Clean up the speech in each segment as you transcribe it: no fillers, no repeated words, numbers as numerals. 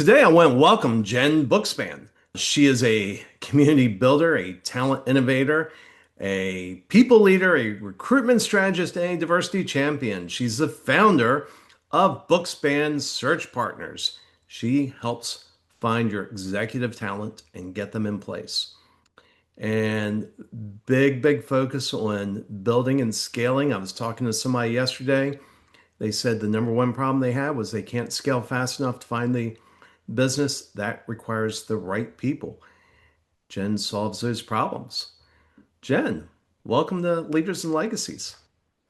Today, I want to welcome Jen Bookspan. She is a community builder, a talent innovator, a people leader, a recruitment strategist, and a diversity champion. She's the founder of Bookspan Search Partners. She helps find your executive talent and get them in place. And big focus on building and scaling. I was talking to somebody yesterday. They said the number one problem they had was they can't scale fast enough to find the business that requires the right people. Jen solves those problems. Jen, welcome to Leaders and Legacies.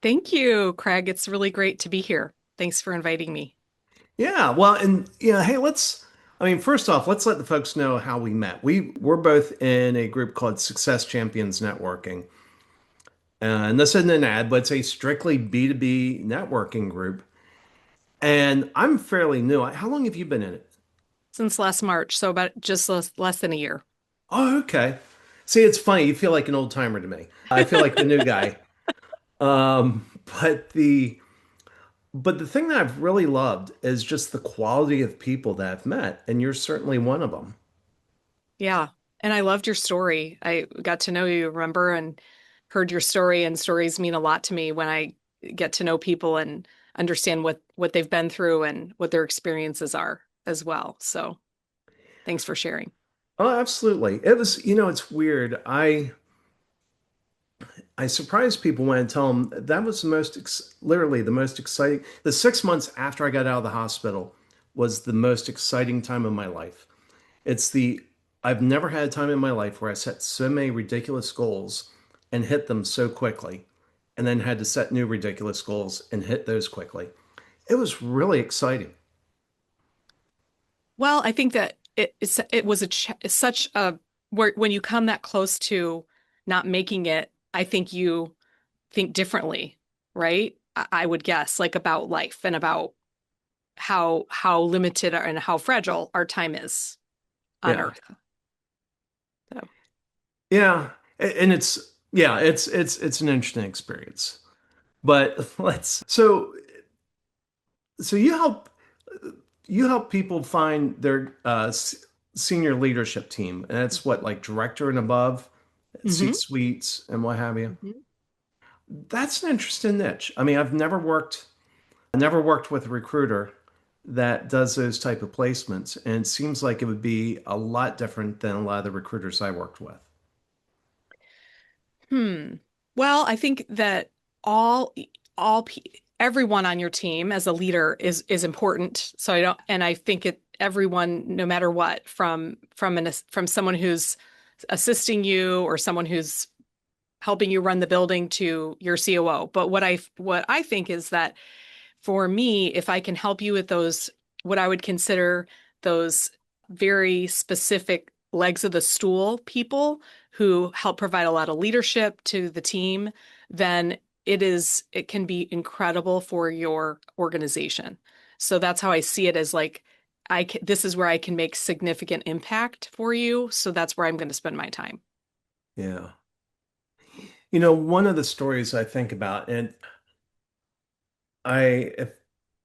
Thank you, Craig. It's really great to be here. Thanks for inviting me. Yeah, well, and hey, first off, let's let the folks know how we met. We're both in a group called Success Champions Networking. And this isn't an ad, but it's a strictly B2B networking group. And I'm fairly new. How long have you been in it? Since last March, so about just less than a year. Oh, okay. See, it's funny. You feel like an old timer to me. I feel like the new guy. Um, but the thing that I've really loved is just the quality of people that I've met, and you're certainly one of them. Yeah. And I loved your story. I got to know you, remember, and heard your story, and stories mean a lot to me when I get to know people and understand what they've been through and what their experiences are as well. So thanks for sharing. Oh, absolutely. It was, it's weird. I surprise people when I tell them that was literally the most exciting. The 6 months after I got out of the hospital was the most exciting time of my life. It's the, I've never had a time in my life where I set so many ridiculous goals and hit them so quickly, and then had to set new ridiculous goals and hit those quickly. It was really exciting. Well, I think that it was such a where when you come that close to not making it, I think you think differently, right? I would guess like about life and about how limited and how fragile our time is on Yeah. Earth. So, Yeah. And it's an interesting experience. But so you help people find their senior leadership team, and that's what, like, director and above, hmm C-suites and what have you. hmm That's an interesting niche. I mean, I never worked with a recruiter that does those type of placements, and it seems like it would be a lot different than a lot of the recruiters I worked with. Hmm. Well, I think that all all pe everyone on your team as a leader is important. So I don't, and I think it everyone, no matter what, from someone who's assisting you or someone who's helping you run the building to your COO. But what I think is that for me, if I can help you with those, what I would consider those very specific legs of the stool people who help provide a lot of leadership to the team, then it can be incredible for your organization. So that's how I see it as like this is where I can make significant impact for you. So that's where I'm going to spend my time. Yeah. One of the stories I think about, and if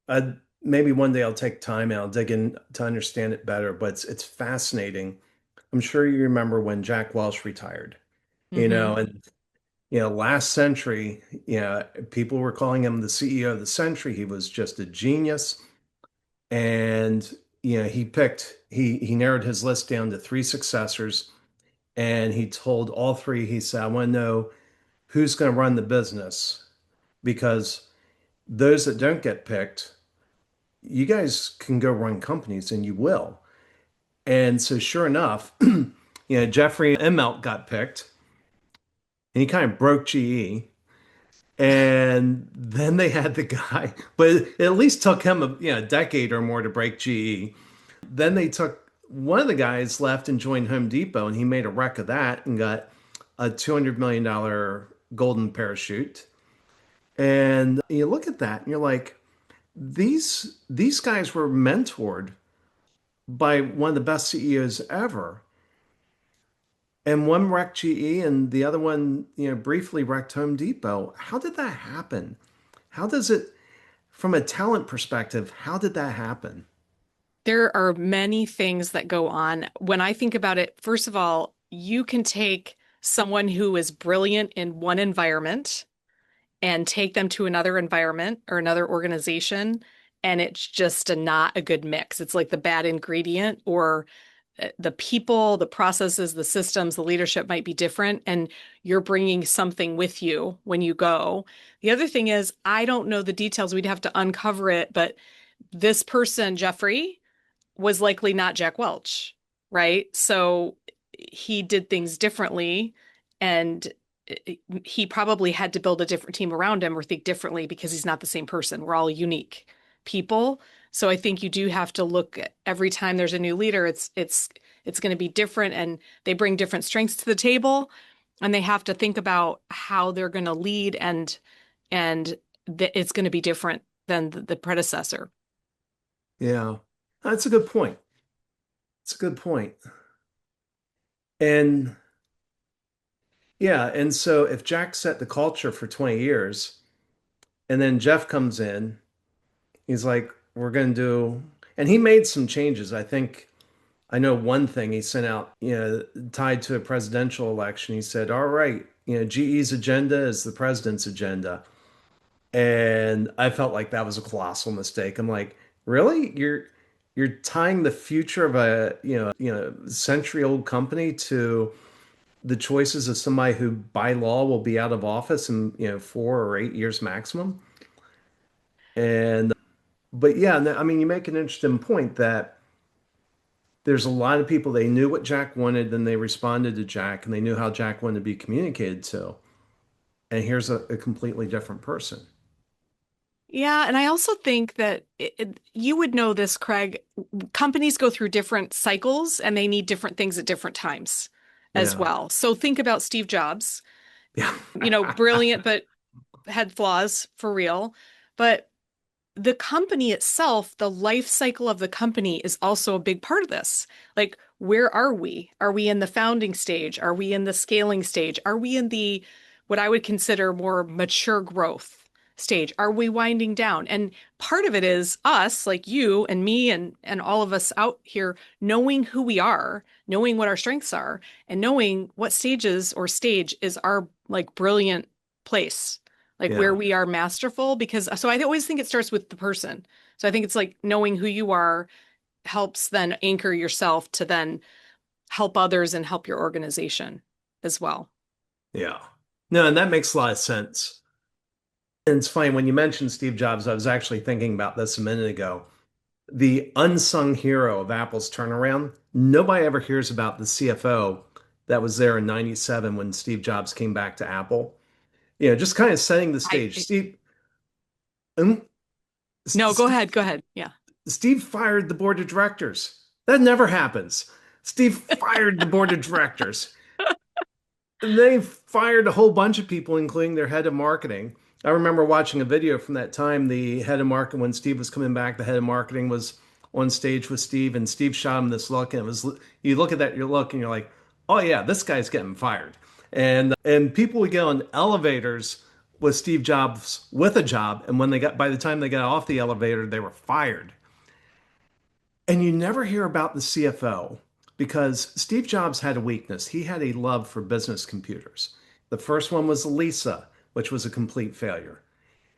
I maybe one day I'll take time and I'll dig in to understand it better, but it's fascinating. I'm sure you remember when Jack Welch retired, hmm and last century, people were calling him the CEO of the century. He was just a genius. And he narrowed his list down to three successors, and he told all three, he said, I want to know who's going to run the business, because those that don't get picked, you guys can go run companies and you will. And so sure enough, Jeffrey Immelt got picked, and he kind of broke GE. And then they had the guy, but it at least took him a decade or more to break GE. Then they took one of the guys left and joined Home Depot, and he made a wreck of that and got a $200 million golden parachute. And you look at that and you're like, these guys were mentored by one of the best CEOs ever. And one wrecked GE and the other one, briefly wrecked Home Depot. How did that happen? How does it, from a talent perspective, how did that happen? There are many things that go on. When I think about it, first of all, you can take someone who is brilliant in one environment and take them to another environment or another organization, and it's just not a good mix. It's like the bad ingredient, or the people, the processes, the systems, the leadership might be different, and you're bringing something with you when you go. The other thing is, I don't know the details. We'd have to uncover it, but this person, Jeffrey, was likely not Jack Welch, right? So he did things differently, and he probably had to build a different team around him or think differently because he's not the same person. We're all unique people. So I think you do have to look at every time there's a new leader, it's going to be different, and they bring different strengths to the table, and they have to think about how they're going to lead, and it's going to be different than the predecessor. Yeah, that's a good point. It's a good point. And yeah, and so if Jack set the culture for 20 years and then Jeff comes in, he's like, we're going to do, and he made some changes. I think I know one thing he sent out, tied to a presidential election. He said, all right, GE's agenda is the president's agenda. And I felt like that was a colossal mistake. I'm like, really? You're tying the future of a, century-old company to the choices of somebody who by law will be out of office in 4 or 8 years maximum. And but yeah, I mean, you make an interesting point that there's a lot of people, they knew what Jack wanted, then they responded to Jack, and they knew how Jack wanted to be communicated to. And here's a completely different person. Yeah, and I also think that you would know this, Craig. Companies go through different cycles and they need different things at different times as Yeah. well. So think about Steve Jobs, Yeah. brilliant, but had flaws for real. But the company itself, the life cycle of the company is also a big part of this. Like, where are we? Are we in the founding stage? Are we in the scaling stage? Are we in the what I would consider more mature growth stage? Are we winding down? And part of it is us, like you and me and all of us out here, knowing who we are, knowing what our strengths are, and knowing what stages or stage is our like brilliant place, like where Yeah. we are masterful. Because so I always think it starts with the person. So I think it's like knowing who you are helps then anchor yourself to then help others and help your organization as well. Yeah. No, and that makes a lot of sense. And it's funny when you mentioned Steve Jobs, I was actually thinking about this a minute ago. The unsung hero of Apple's turnaround, nobody ever hears about the CFO that was there in 97 when Steve Jobs came back to Apple. Just kind of setting the stage. Um, No, go Steve, ahead, go ahead. Yeah. Steve fired the board of directors. That never happens. Steve fired the board of directors. And they fired a whole bunch of people, including their head of marketing. I remember watching a video from that time. The head of marketing, when Steve was coming back, the head of marketing was on stage with Steve, and Steve shot him this look, and it was you look at that, you look, and you're like, oh yeah, this guy's getting fired. And people would get on elevators with Steve Jobs with a job, and when they got by the time they got off the elevator, they were fired. And you never hear about the CFO because Steve Jobs had a weakness. He had a love for business computers. The first one was Lisa, which was a complete failure.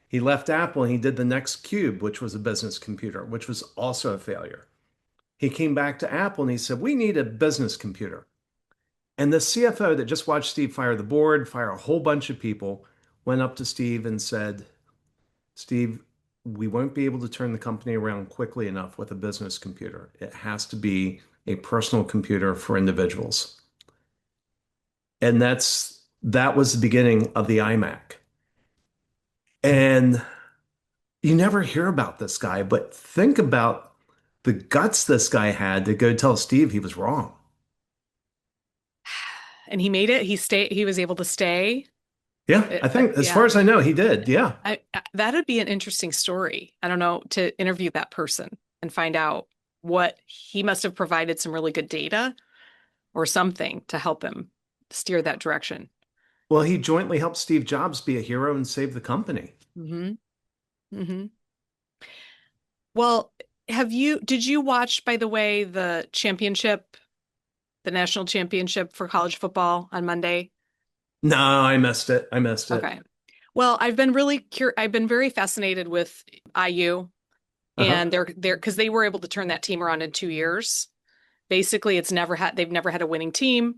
He left Apple and he did the next Cube, which was a business computer, which was also a failure. He came back to Apple and he said, we need a business computer. And the CFO that just watched Steve fire the board, fire a whole bunch of people, went up to Steve and said, Steve, we won't be able to turn the company around quickly enough with a business computer. It has to be a personal computer for individuals. And that was the beginning of the iMac. And you never hear about this guy, but think about the guts this guy had to go tell Steve he was wrong. And he made it. He was able to stay. Yeah, I think as far Yeah. as I know, he did. Yeah. That'd be an interesting story. I don't know, to interview that person and find out what he must have provided some really good data or something to help him steer that direction. Well, he jointly helped Steve Jobs be a hero and save the company. Hmm. Hmm. Well, did you watch, by the way, the national championship for college football on Monday? No, I missed it. I missed it. Okay. Well, I've been very fascinated with IU Uh-huh. and they're because they were able to turn that team around in 2 years. Basically, they've never had a winning team.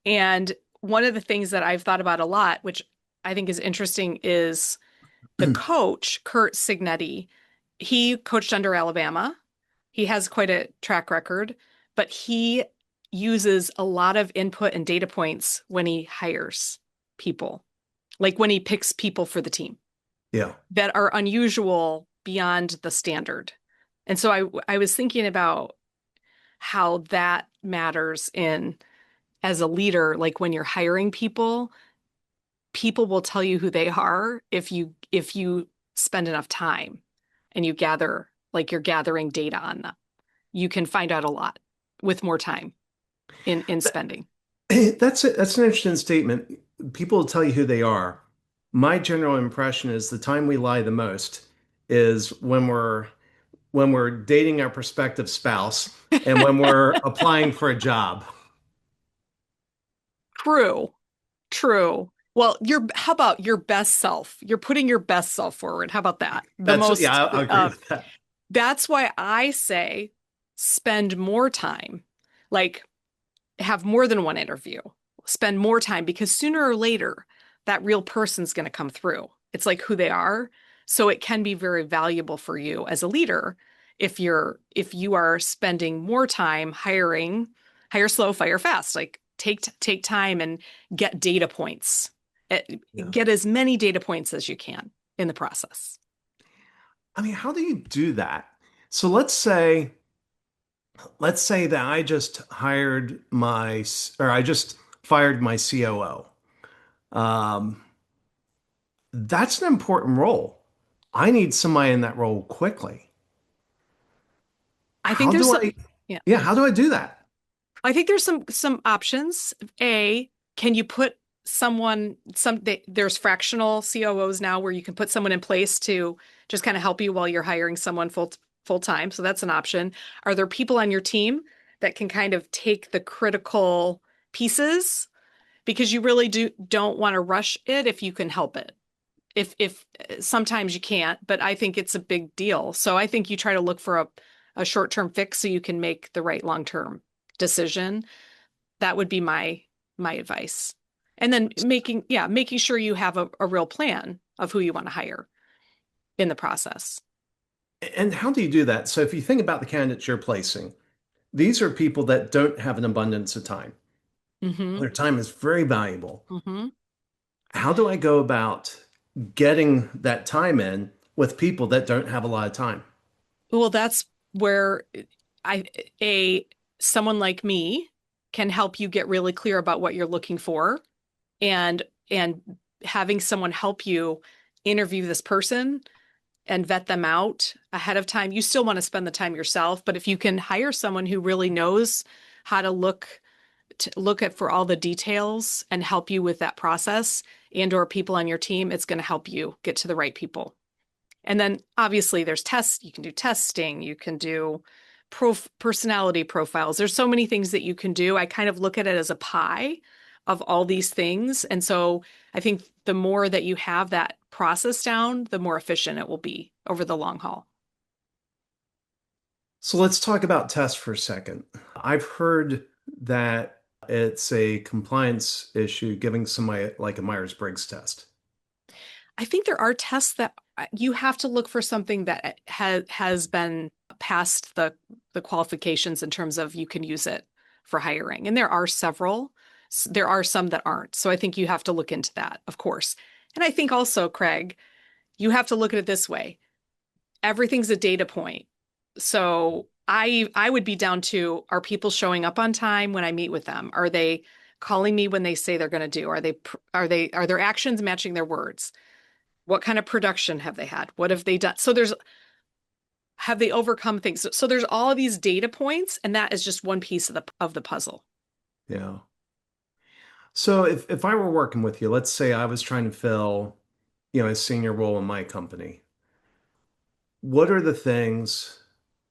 And one of the things that I've thought about a lot, which I think is interesting, is the coach, Kurt Signetti. He coached under Alabama. He has quite a track record, but he uses a lot of input and data points when he hires people, like when he picks people for the team Yeah. that are unusual beyond the standard. And so I was thinking about how that matters in as a leader, like when you're hiring people, people will tell you who they are if you spend enough time and you gather like you're gathering data on them. You can find out a lot with more time in spending. That's it. That's an interesting statement. People will tell you who they are. My general impression is the time we lie the most is when we're dating our prospective spouse and when we're applying for a job. True. True. Well, how about your best self? You're putting your best self forward. How about that? Yeah, I agree with that. That's why I say spend more time. Like have more than one interview, spend more time because sooner or later that real person's going to come through. It's like who they are. So it can be very valuable for you as a leader if you are spending more time hire slow, fire fast. Like take time and get data points. Yeah. Get as many data points as you can in the process. I mean, how do you do that? So let's say that I just fired my COO. Um, that's an important role. I need somebody in that role quickly. I think How there's do some, I, yeah. yeah, how do I do that? I think there's some options. Can you put there's fractional COOs now where you can put someone in place to just kind of help you while you're hiring someone full time. So that's an option. Are there people on your team that can kind of take the critical pieces because you really don't want to rush it if you can help it. If sometimes you can't, but I think it's a big deal. So I think you try to look for a short-term fix so you can make the right long-term decision. That would be my advice. And then making sure you have a real plan of who you want to hire in the process. And how do you do that? So if you think about the candidates you're placing, these are people that don't have an abundance of time. Mm-hmm. Their time is very valuable. Mm-hmm. How do I go about getting that time in with people that don't have a lot of time? Well, that's where I a someone like me can help you get really clear about what you're looking for and and having someone help you interview this person and vet them out ahead of time. You still want to spend the time yourself, but if you can hire someone who really knows how to look at for all the details and help you with that process and or people on your team, it's going to help you get to the right people. And then obviously there's tests, you can do testing, you can do personality profiles. There's so many things that you can do. I kind of look at it as a pie of all these things. And so I think the more that you have that process down, the more efficient it will be over the long haul. So let's talk about tests for a second. I've heard that it's a compliance issue giving somebody like a Myers-Briggs test. I think there are tests that you have to look for something that has been past the qualifications in terms of you can use it for hiring. And there are several. There are some that aren't. So I think you have to look into that, of course. And I think also, Craig, you have to look at it this way. Everything's a data point. So I would be down to are people showing up on time when I meet with them? Are they calling me when they say they're going to do? Are their actions matching their words? What kind of production have they had? What have they done? So there's have they overcome things? So there's all of these data points, and that is just one piece of the puzzle. Yeah. So if I were working with you, let's say I was trying to fill, a senior role in my company, what are the things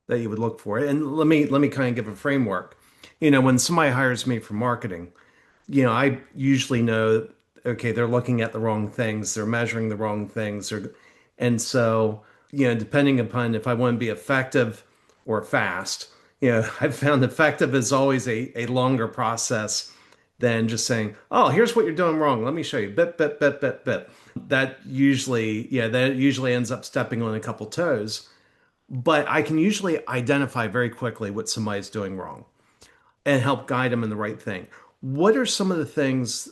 that you would look for? And let me kind of give a framework. When somebody hires me for marketing, I usually know, okay, they're looking at the wrong things, they're measuring the wrong things, and so, depending upon if I want to be effective or fast, I've found effective is always a longer process than just saying, oh, here's what you're doing wrong. Let me show you. Bit, bit, bit, bit, bit. That usually ends up stepping on a couple toes, but I can usually identify very quickly what somebody's doing wrong and help guide them in the right thing. What are some of the things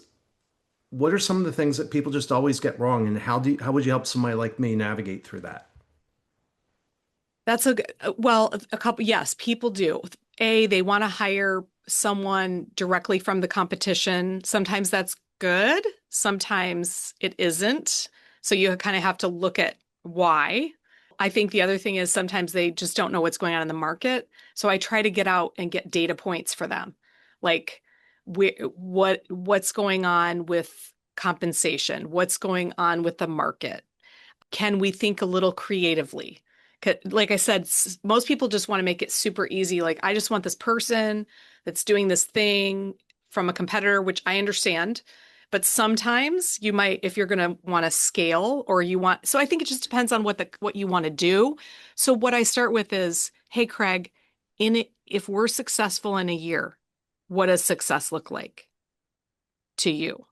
what are some of the things that people just always get wrong, and how would you help somebody like me navigate through that? That's well, a couple, yes, people do. They want to hire someone directly from the competition. Sometimes that's good, sometimes it isn't. So you kind of have to look at why. I think the other thing is sometimes they just don't know what's going on in the market. So I try to get out and get data points for them. Like what's going on with compensation? What's going on with the market? Can we think a little creatively? Like I said, most people just want to make it super easy. Like, I just want this person that's doing this thing from a competitor, which I understand. But sometimes you might, if you're going to want to scale or you want, so I think it just depends on what you want to do. So what I start with is, hey, Craig, if we're successful in a year, what does success look like to you?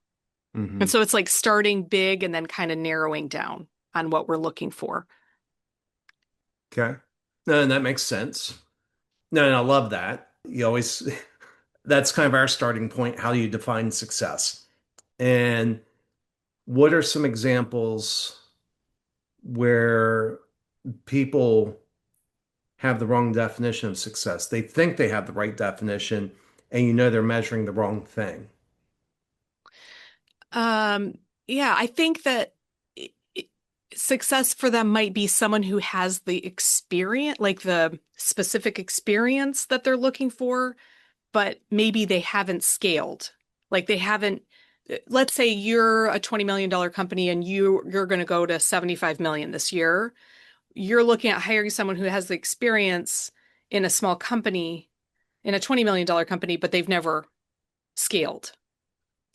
And Hmm. so it's like starting big and then kind of narrowing down on what we're looking for. Okay. No, and that makes sense. No, and I love that. You always, that's kind of our starting point. How do you define success? And what are some examples where people have the wrong definition of success? They think they have the right definition, and they're measuring the wrong thing. Um, yeah, I think that i- i- success for them might be someone who has the experience, like the specific experience that they're looking for, but maybe they haven't scaled. Like they haven't, let's say you're a $20 million company and you're going to go to 75 million this year. You're looking at hiring someone who has the experience in a small company, in a $20 million company, but they've never scaled.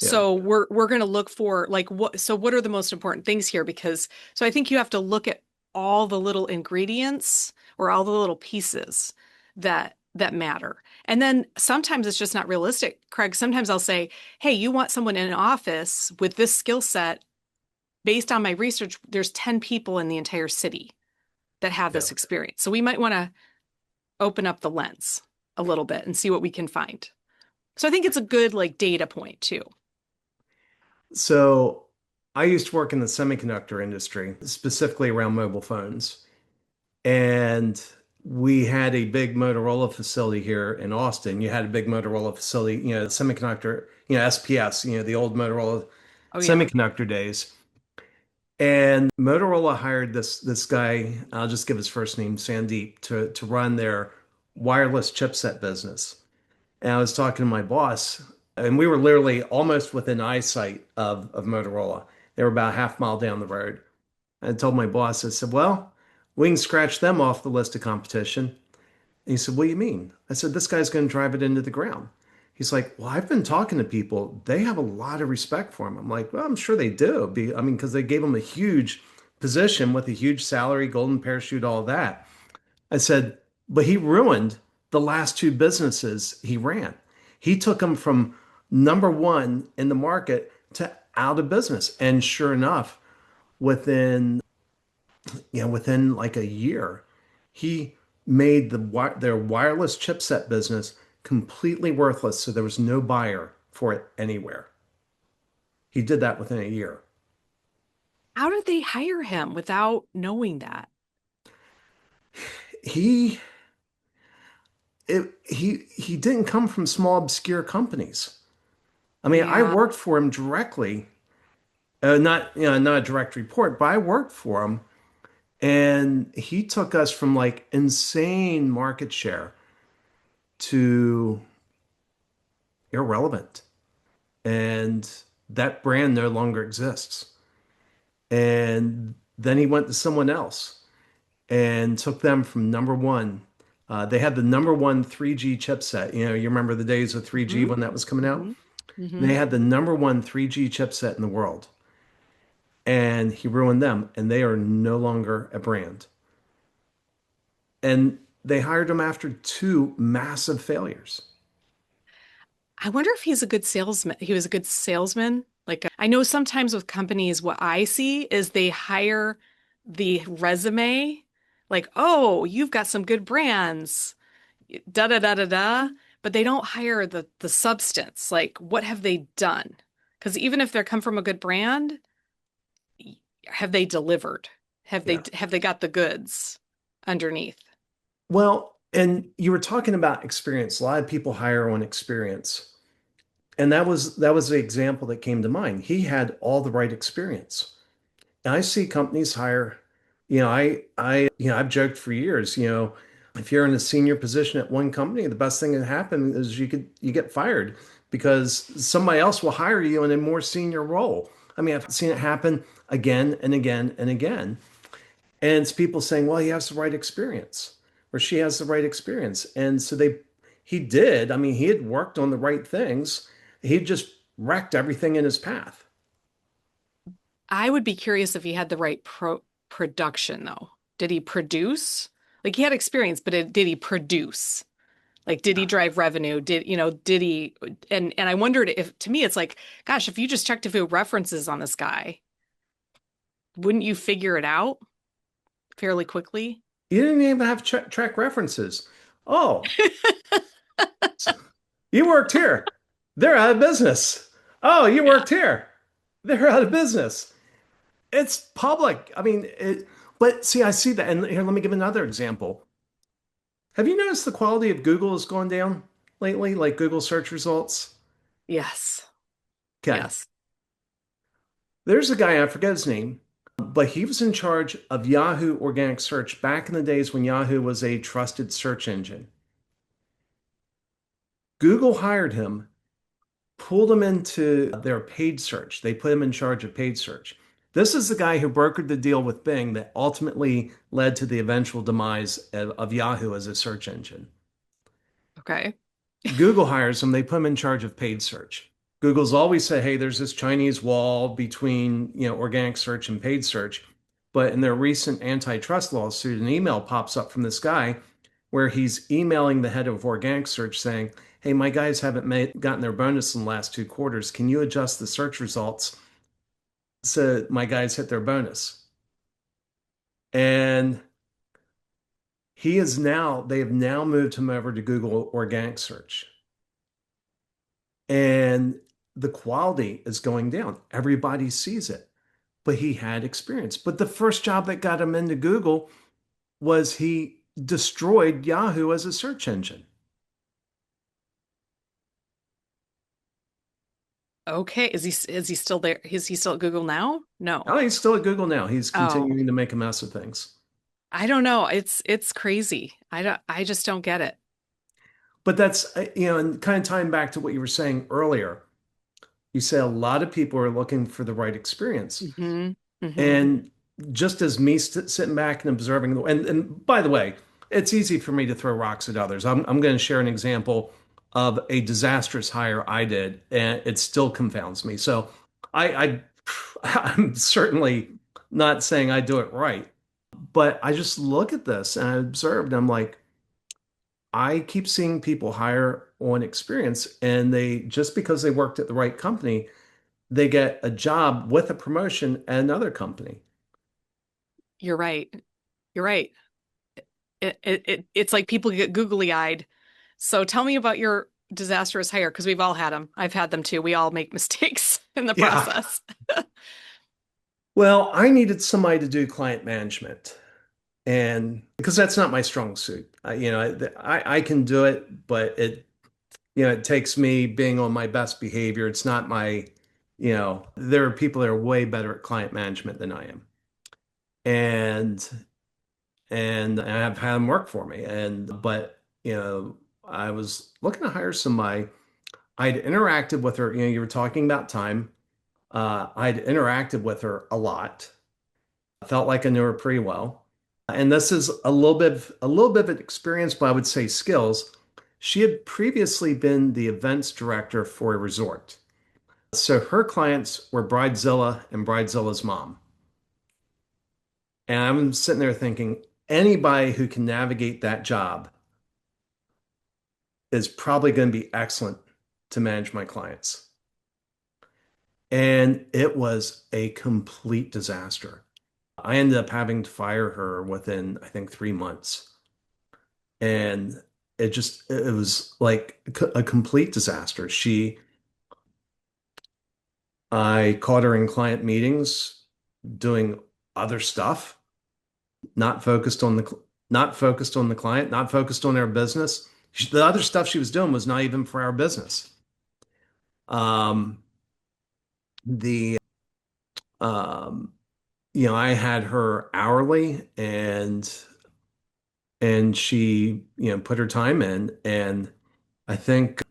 Yeah. So we're going to look for like what are the most important things here because so I think you have to look at all the little ingredients or all the little pieces that matter. And then sometimes it's just not realistic. Craig, sometimes I'll say, "Hey, you want someone in an office with this skill set based on my research, there's 10 people in the entire city that have Yeah. this experience. So we might want to open up the lens a little bit and see what we can find." So I think it's a good like data point too. So I used to work in the semiconductor industry, specifically around mobile phones. And we had a big Motorola facility here in Austin. You had a big Motorola facility, semiconductor, SPS, the old Motorola Oh yeah. semiconductor days. And Motorola hired this guy, I'll just give his first name, Sandeep, to run their wireless chipset business. And I was talking to my boss, and we were literally almost within eyesight of Motorola. They were about a half mile down the road. I told my boss, I said, well, we can scratch them off the list of competition. And he said, what do you mean? I said, this guy's going to drive it into the ground. He's like, well, I've been talking to people. They have a lot of respect for him. I'm like, well, I'm sure they do. I mean, because they gave him a huge position with a huge salary, golden parachute, all that. I said, but he ruined the last two businesses he ran. He took them from number one in the market to out of business. And sure enough, within like a year, he made their wireless chipset business completely worthless. So there was no buyer for it anywhere. He did that within a year. How did they hire him without knowing that? He he didn't come from small obscure companies. I mean, I Yeah. worked for him directly, not a direct report, but I worked for him, and he took us from like insane market share to irrelevant. And that brand no longer exists. And then he went to someone else and took them from number one They had the number one 3G chipset. You remember the days of 3G Hmm. when that was coming out? Hmm. Hmm. They had the number one 3G chipset in the world, and he ruined them, and they are no longer a brand. And they hired him after two massive failures. I wonder if he's a good salesman. He was a good salesman. Like I know sometimes with companies, what I see is they hire the resume, like, oh, you've got some good brands, da da da da da, but they don't hire the substance. Like, what have they done? Because even if they come from a good brand, have they delivered? Yeah. Have they got the goods underneath? Well, and you were talking about experience. A lot of people hire on experience. And that was the example that came to mind. He had all the right experience. And I see companies hire, I've joked for years, if you're in a senior position at one company, the best thing that happen is you get fired because somebody else will hire you in a more senior role. I mean, I've seen it happen again and again and again. And it's people saying, well, he has the right experience or she has the right experience. And so he did. I mean, he had worked on the right things. He just wrecked everything in his path. I would be curious if he had the right production, though. Did he produce? Like he had experience, but did he produce? Like, did he drive revenue? Did he? And I wondered if, to me, it's like, gosh, if you just checked a few references on this guy, wouldn't you figure it out fairly quickly? You didn't even have track references. Oh, you worked here. They're out of business. Oh, you Yeah. worked here. They're out of business. It's public. I mean, but see, I see that. And here, let me give another example. Have you noticed the quality of Google has gone down lately, like Google search results? Yes. Okay. Yes. There's a guy, I forget his name, but he was in charge of Yahoo organic search back in the days when Yahoo was a trusted search engine. Google hired him, pulled him into their paid search. They put him in charge of paid search. This is the guy who brokered the deal with Bing that ultimately led to the eventual demise of Yahoo as a search engine. Okay. Google hires him, they put him in charge of paid search. Google's always said, hey, there's this Chinese wall between, organic search and paid search. But in their recent antitrust lawsuit, an email pops up from this guy where he's emailing the head of organic search saying, hey, my guys haven't gotten their bonus in the last 2 quarters. Can you adjust the search results so my guys hit their bonus? And they have now moved him over to Google organic search. And the quality is going down. Everybody sees it, but he had experience. But the first job that got him into Google was he destroyed Yahoo as a search engine. Okay. Is he still there? Is he still at Google now? No. Now he's still at Google now. He's Oh, continuing to make a mess of things. I don't know. It's crazy. I just don't get it. But that's, and kind of tying back to what you were saying earlier, you say a lot of people are looking for the right experience. Hmm. Hmm. And just as me sitting back and observing, and by the way, it's easy for me to throw rocks at others. I'm going to share an example of a disastrous hire I did, and it still confounds me. So I I'm certainly not saying I do it right, but I just look at this and I observed, and I'm like, I keep seeing people hire on experience, and they just because they worked at the right company, they get a job with a promotion at another company. You're right. You're right. It's like people get googly eyed. So tell me about your disastrous hire because we've all had them. I've had them too. We all make mistakes in the Yeah. process. Well, I needed somebody to do client management, and because that's not my strong suit. I can do it, but it takes me being on my best behavior. It's not there are people that are way better at client management than I am. And I've had them work for me. But I was looking to hire somebody. I'd interacted with her, you were talking about time. I'd interacted with her a lot. Felt like I knew her pretty well. And this is a little bit of experience, but I would say skills. She had previously been the events director for a resort. So her clients were Bridezilla and Bridezilla's mom. And I'm sitting there thinking, anybody who can navigate that job is probably going to be excellent to manage my clients. And it was a complete disaster. I ended up having to fire her within, I think, 3 months. And it was like a complete disaster. I caught her in client meetings doing other stuff, not focused on not focused on the client, not focused on our business. The other stuff she was doing was not even for our business. Um, the um, I had her hourly, and she, put her time in, and I think,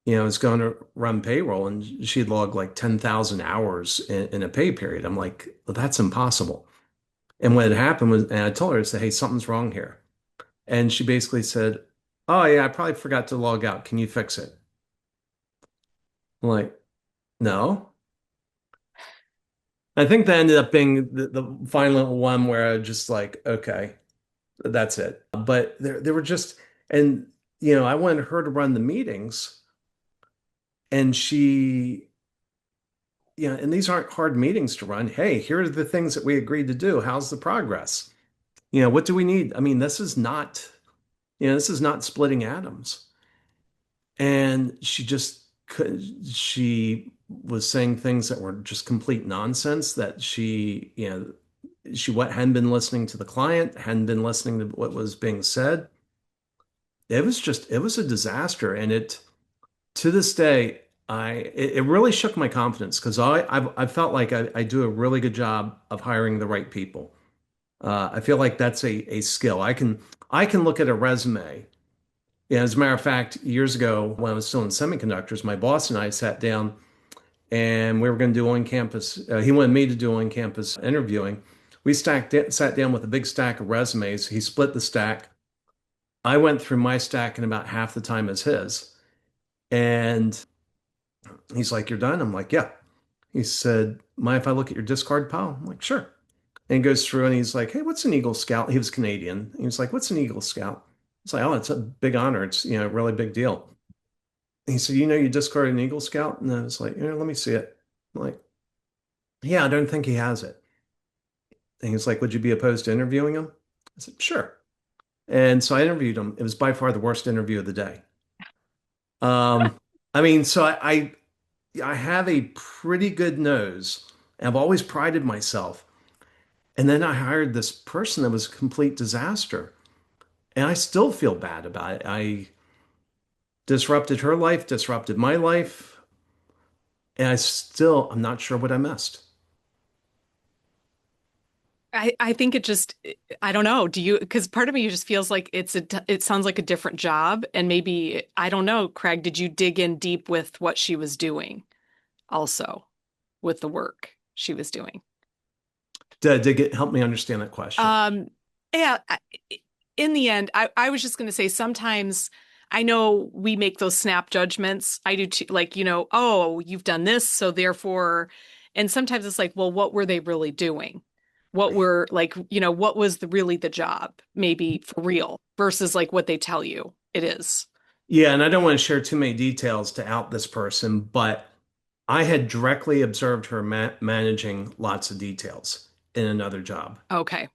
was going to run payroll, and she'd logged like 10,000 hours in a pay period. I'm like, well, that's impossible. And what had happened was, and I told her, I said, hey, something's wrong here. And she basically said, oh, yeah, I probably forgot to log out. Can you fix it? I'm like, no. I think that ended up being the final one where I was just like, okay, that's it. But there were just, and, I wanted her to run the meetings, and and these aren't hard meetings to run. Hey, here are the things that we agreed to do. How's the progress? What do we need? I mean, this is not splitting atoms. And she was saying things that were just complete nonsense, that hadn't been listening to the client, hadn't been listening to what was being said. It was a disaster. And to this day, it really shook my confidence, because I felt like I do a really good job of hiring the right people. I feel like that's a skill. I can look at a resume. Yeah, as a matter of fact, years ago when I was still in semiconductors, my boss and I sat down, and we were going to do on-campus. He wanted me to do on-campus interviewing. Sat down with a big stack of resumes. He split the stack. I went through my stack in about half the time as his. And he's like, "You're done?" I'm like, "Yeah." He said, "Mind if I look at your discard pile?" I'm like, "Sure." And he goes through, and he's like, "Hey, what's an Eagle Scout?" He was Canadian. He was like, "What's an Eagle Scout?" It's like, "Oh, it's a big honor. It's, a really big deal." He said, you discarded an Eagle Scout?" And I was like, let me see it. I'm like, yeah, I don't think he has it. And he was like, would you be opposed to interviewing him? I said, sure. And so I interviewed him. It was by far the worst interview of the day. Um, I mean, so I have a pretty good nose. I've always prided myself. And then I hired this person that was a complete disaster. And I still feel bad about it. I disrupted her life, disrupted my life, and I'm not sure what I missed. I think it just, I don't know. Do you, because part of me just feels like it sounds like a different job. And maybe, I don't know, Craig, did you dig in deep with what she was doing also with the work she was doing? Did it help me understand that question? Um, yeah, in the end, I was just going to say sometimes I know we make those snap judgments. I do too, like, oh, you've done this, so therefore, and sometimes it's like, well, what were they really doing? What were like, what was really the job, maybe for real, versus like what they tell you it is. Yeah, and I don't want to share too many details to out this person, but I had directly observed her managing lots of details in another job. Okay.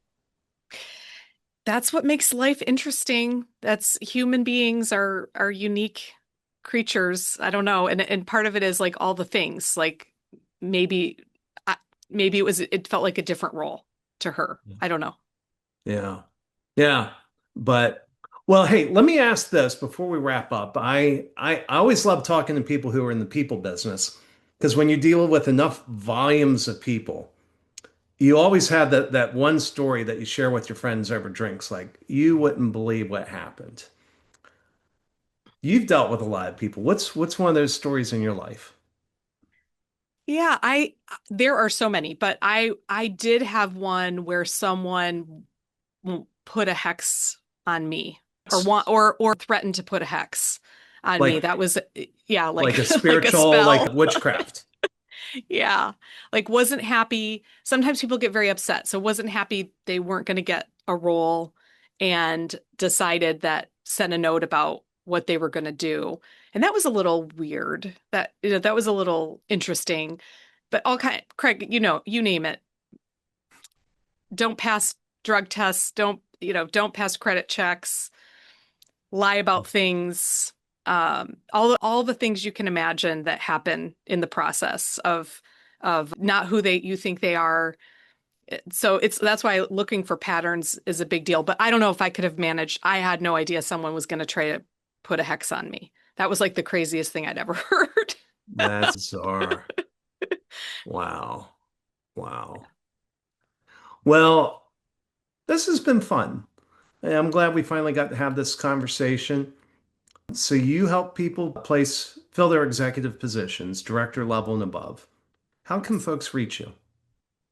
That's what makes life interesting. That's human beings are unique creatures. I don't know. And part of it is like all the things. Like maybe I- maybe it felt like a different role to her. I don't know. Yeah. Yeah. But well, hey, let me ask this before we wrap up. I always love talking to people who are in the people business, because when you deal with enough volumes of people, you always have that one story that you share with your friends over drinks, like you wouldn't believe what happened. You've dealt with a lot of people. What's one of those stories in your life? Yeah, I there are so many, but I did have one where someone put a hex on me or want or threaten to put a hex on me. Like That was yeah, like like a like a spiritual, like spell. witchcraft. Yeah. Like wasn't happy. Sometimes people get very upset. So wasn't happy they weren't going to get a role and decided that sent a note about what they were going to do. And that was a little weird. That was a little interesting. But all kind Craig, you name it. Don't pass drug tests, don't pass credit checks, lie about things, all the things you can imagine that happen in the process of not who they you think they are. So that's why looking for patterns is a big deal. But I don't know if I could have managed. I had no idea someone was going to try to put a hex on me. That was like the craziest thing I'd ever heard. That's bizarre. Wow. Wow. Well, this has been fun. And I'm glad we finally got to have this conversation. So you help people fill their executive positions, director level and above. How can folks reach you?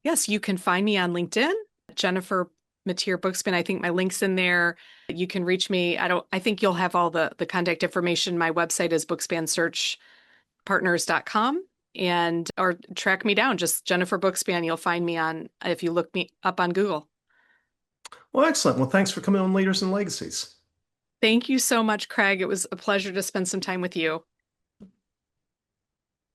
Yes, you can find me on LinkedIn, Jennifer Mateer Bookspan. I think my link's in there. You can reach me. I think you'll have all the contact information. My website is bookspansearchpartners.com and or track me down. Just Jennifer Bookspan. You'll find me on if you look me up on Google. Well, excellent. Well, thanks for coming on Leaders and Legacies. Thank you so much, Craig. It was a pleasure to spend some time with you.